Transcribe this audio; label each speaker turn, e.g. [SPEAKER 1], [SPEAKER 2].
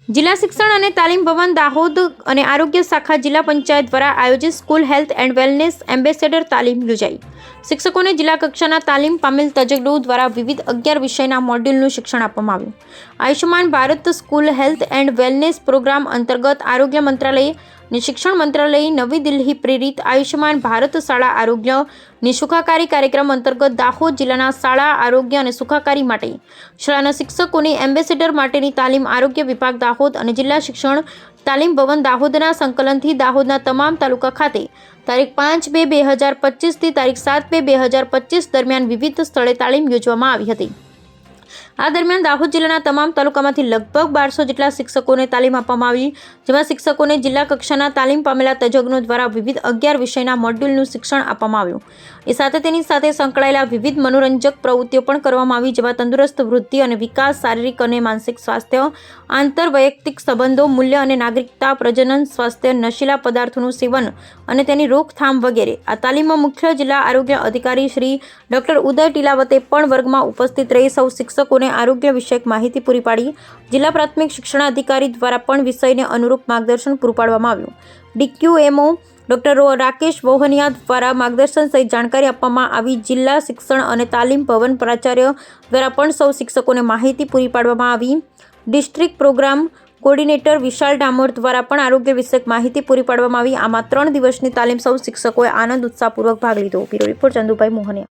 [SPEAKER 1] જિલ્લા શિક્ષણ અને તાલીમ ભવન દાહોદ અને આરોગ્ય શાખા જિલ્લા પંચાયત દ્વારા આયોજિત school health and wellness ambassador તાલીમ યોજાઈ। શિક્ષકોને જિલ્લા કક્ષાના તાલીમ પામેલ તજજ્ઞો દ્વારા વિવિધ 11 વિષયના મોડ્યુલનું શિક્ષણ આપવામાં આવ્યું। Ayushman Bharat school health and wellness programme અંતર્ગત આરોગ્ય મંત્રાલય અને શિક્ષણ મંત્રાલય નવી દિલ્હી પ્રેરિત આયુષ્યમાન ભારત શાળા આરોગ્ય અને સુખાકારી કાર્યક્રમ અંતર્ગત દાહોદ જિલ્લાના શાળા આરોગ્ય અને સુખાકારી માટે શાળાના શિક્ષકોની એમ્બેસેડર માટેની તાલીમ આરોગ્ય વિભાગ દાહોદ અને જિલ્લા શિક્ષણ તાલીમ ભવન દાહોદના સંકલનથી દાહોદના તમામ તાલુકા ખાતે તારીખ 5/2/2025 થી તારીખ 7/2/2025 દરમિયાન વિવિધ સ્થળે તાલીમ યોજવામાં આવી હતી। આ દરમિયાન દાહોદ જિલ્લાના તમામ તાલુકામાંથી લગભગ 1200 જેટલા શિક્ષકોને તાલીમ આપવામાં આવી, જેમાં શિક્ષકોને જિલ્લા કક્ષાના તાલીમ પામેલા તજજ્ઞો દ્વારા વિવિધ 11 વિષયના મોડ્યુલનું શિક્ષણ આપવામાં આવ્યું। એ સાથે તેની સાથે સંકળાયેલા વિવિધ મનોરંજક પ્રવૃત્તિઓ પણ કરવામાં આવી, જેમાં તંદુરસ્ત વૃદ્ધિ અને વિકાસ, શારીરિક અને માનસિક સ્વાસ્થ્ય, આંતરવૈયક્તિક સંબંધો, મૂલ્ય અને નાગરિકતા, પ્રજનન સ્વાસ્થ્ય, નશીલા પદાર્થોનું સેવન અને તેની રોકથામ વગેરે। આ તાલીમમાં મુખ્ય જિલ્લા આરોગ્ય અધિકારી શ્રી ડોક્ટર ઉદય ટીલાવતે પણ વર્ગમાં ઉપસ્થિત રહી સૌ શિક્ષકોને આરોગ્ય વિષયક માહિતી પૂરી પાડી। જિલ્લા પ્રાથમિક શિક્ષણાધિકારી દ્વારા પણ વિષયને અનુરૂપ માર્ગદર્શન પૂરું પાડવામાં આવ્યું। ડીક્યુએમઓ ડોક્ટર રાકેશ વોહનિયા દ્વારા માર્ગદર્શન સહિત જાણકારી આપવામાં આવી। જિલ્લા શિક્ષણ અને તાલીમ ભવન પ્રાચાર્ય દ્વારા પણ સૌ શિક્ષકોને માહિતી પૂરી પાડવામાં આવી। ડિસ્ટ્રિક્ટ પ્રોગ્રામ કોર્ડિનેટર વિશાલ ડામોર દ્વારા પણ આરોગ્ય વિષયક માહિતી પૂરી પાડવામાં આવી। આમાં 3 દિવસની તાલીમ સૌ શિક્ષકોએ આનંદ ઉત્સાહપૂર્વક ભાગ લીધો। Bureau report Chandubhai Mohaniya.